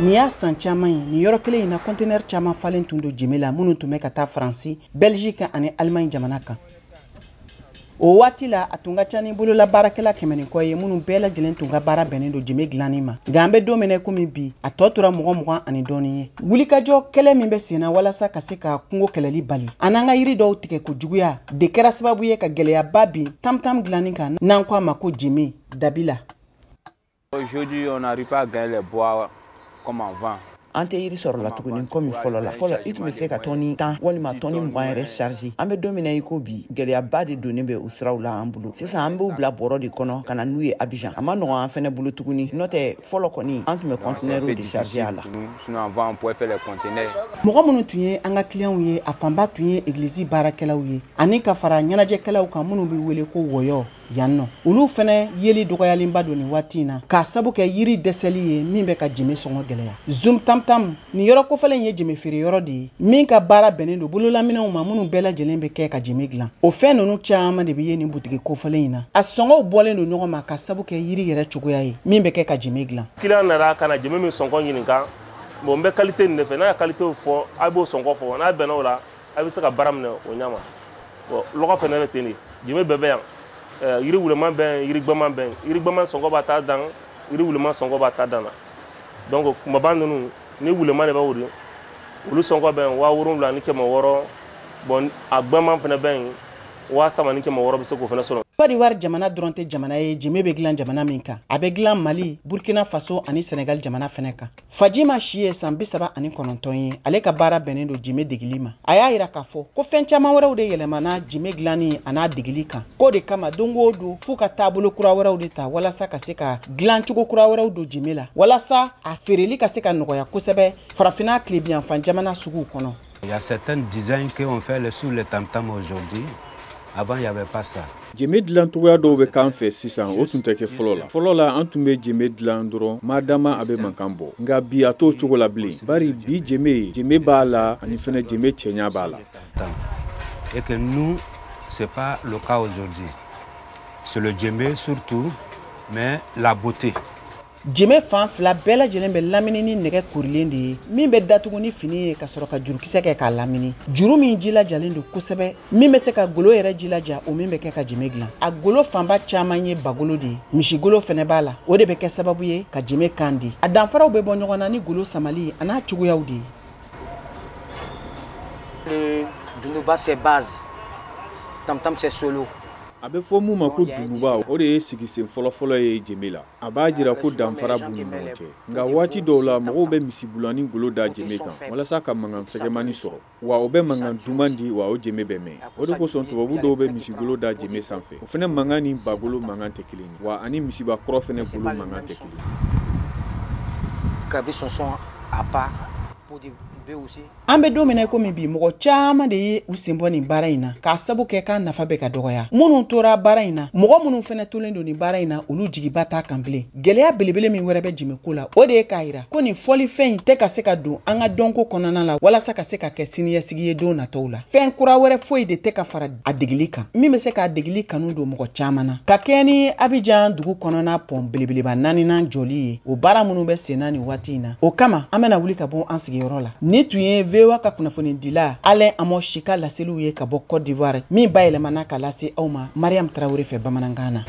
Ni y'a san caman ye ni yɔrɔ kelen in na conteneur caman falen tun don Djémé la minnu tun bɛ ka taa Faransi, Belgique ani Allemagne jamana kan. O waati la a tun ka ca ni bolola baarakɛla 100 kɔ ye minnu bɛɛ lajɛlen tun ka baara bɛnnen don Djémé dilanni ma. Nka an bɛ don min komi bi a tɔ tora 20 ani dɔɔnin ye. Wulikajɔ kɛlɛ min bɛ senna walasa ka se ka kungo kɛlɛli bali. An n'an ka yiri dɔw tigɛ ko juguya de kɛra sababu ye ka gɛlɛyaba bin tam-tam dilanni kan n'an ko a ma ko Djémé Dabila. Aujourd'hui, on n'arrive pas à gagner les bois comme avant. Ante yiri sɔrɔ la tuguni komi fɔlɔ la. Fɔlɔ i tun bɛ se ka tɔni 10 walima tɔni 20 yɛrɛ charger. An bɛ don min na i ko bi gɛlɛyaba de donnen bɛ o siraw la an bolo. Sisan an b'u bila bɔrɔ de kɔnɔ ka na n'u ye Abidjan. A ma nɔgɔn an fɛnɛ bolo tuguni. N'o tɛ fɔlɔ kɔni an tun bɛ conteneur de charger a la. Sinon avant on pouvait faire les conteneurs. Mɔgɔ minnu tun ye an ka clients ye a fanba tun ye église baarakɛlaw ye ani ka fara ɲɛnajɛkɛlaw kan minnu bɛ wele ko wɔyɔ yan nɔ. Olu fɛnɛ yeli dɔgɔyalenba don ni waati in na k'a sabu kɛ yiri dɛsɛli ye min bɛ ka Djémé sɔngɔ gɛlɛya. Zoom tam-tam ni yɔrɔ kofɔlen ye Djémé feere yɔrɔ de ye min ka baara bɛnnen don bololaminɛw ma minnu bɛɛ lajɛlen bɛ kɛ ka Djémé dilan. O fɛn ninnu caman de bɛ ye ni butigi kofɔlen in na. A sɔngɔw bɔlen don ɲɔgɔn ma ka sabu kɛ yiri yɛrɛ cogoya ye min bɛ kɛ ka Djémé dilan. Client nana kana Djémé min sɔngɔ ɲininka bon n bɛ qualité nin de fɛ n'a ye qualité fɔ a b'o sɔngɔ fɔ n'a bɛnna o la a bɛ se ka baara minɛ o ɲama. Bon lɔgɔ fɛnɛ bɛ ten de Djémé bɛɛ bɛ yan. Yiri wulema bɛn yiri gbama bɛn yiri gbama sɔngɔ b'a ta dan yiri wulema sɔngɔ b'a ta dan na donc kumaba ninnu ni wulema de bɛ wuli olu sɔngɔ bɛn 7,000 ni 600 bon a gbama fɛnɛ bɛn 3,000 ni 600 bɛ se k'o fɛnɛ sɔrɔ. Côte d'Ivoire jamana dɔrɔn tɛ jamana ye Djémé bɛ dilan jamana min kan a bɛ dilan Mali, Burkina Faso ani Sénégal jamana fɛnɛ kan. Fadjima si ye san 39 ye ale ka baara bɛnnen don Djémé degili ma. A y'a yira k'a fɔ ko fɛn caman wɛrɛw de yɛlɛmana Djémé dilanni a n'a degili kan. K'o de kama don o don f'u ka taabolo kura wɛrɛw de ta walasa ka se ka dilan cogo kura wɛrɛw don Djémé la walasa a feereli ka se ka nɔgɔya kosɛbɛ farafinna tilebiyanfan jamana suguw kɔnɔ. Il y a certains designs qu'on fait sous le tam-tam aujourd'hui. Avant, il n'y avait pas ça. Djémé dilan togoya dɔw bɛ k'an fɛ sisan o tun tɛ kɛ fɔlɔ la. Fɔlɔ la an tun bɛ Djémé dilan dɔrɔn madama a bɛ mankan bɔ. Nka bi a t'o cogo la bilen. Bari bi Djémé b'a la ani fɛnɛ Djémé cɛɲa b'a la. Et que nous, c'est pas le cas aujourd'hui. C'est le Djémé surtout, mais la beauté. Djémé fan fila bɛɛ lajɛlen bɛ lamini ni nɛgɛ korilen de ye min bɛ datugu ni fini ye ka sɔrɔ ka jurukisɛ kɛ k'a lamini. Juru min jilajalen don kosɛbɛ min bɛ se ka golo yɛrɛ jilaja o min bɛ kɛ ka Djémé dilan. A golo fanba caman ye bagolo de ye misigolo fɛnɛ b'a la o de bɛ kɛ sababu ye ka Djémé kan di. A danfaraw bɛ bɔ ɲɔgɔn na ni golo samali a n'a cogoyaw de ye. Le Dunduba c'est base, tam-tam c'est solo. A bɛ fɔ mun ma ko Dunduba o de ye sigisen fɔlɔfɔlɔ ye Djémé la. A b'a jira ko danfara b'u ni ɲɔgɔn cɛ. Nka waati dɔw la mɔgɔw bɛ misibulani golo da Djémé kan walasa ka mankan fɛgɛmani sɔrɔ. Wa o bɛ mankan duman di wa o Djémé bɛ mɛn. O de kosɔn tubabu dɔw bɛ misigolo da Djémé sanfɛ. O fɛnɛ mankan ni bagolo mankan tɛ kelen ye. Wa ani misiba kɔrɔ fɛnɛ bolo mankan tɛ kelen ye. Kabi son à part pour des aussi. An bɛ don min na komi bi mɔgɔ caman de ye u sen bɔ nin baara in na k'a sabu kɛ k'a nafa bɛ ka dɔgɔya. Minnu tora baara in na mɔgɔ minnu fɛnɛ tolen don nin baara in na olu jigiba t'a kan bilen. Gɛlɛya belebele min wɛrɛ bɛ Djémé ko la o de ye k'a yira ko nin fɔlifɛn in tɛ ka se ka don an ka dɔnko kɔnɔna la walasa ka se ka kɛ siniɲɛsigi ye don nataw la. Fɛn kura wɛrɛ foyi de tɛ ka fara a degili kan min bɛ se k'a degili kanu don mɔgɔ caman na. Ka kɛ ni Abidjan dugu kɔnɔna pɔn belebeleba 4nan jɔli ye o baara minnu bɛ senna nin waati in na. O kama an bɛna wuli ka bɔ an sigiyɔrɔ la. Ni tun ye VOA ka kunnafoni dila Alain Amo Chika laseliw ye ka bɔ Côte d'Ivoire min bayɛlɛmana ka lase aw ma Mariam Traoré fɛ bamanankan na.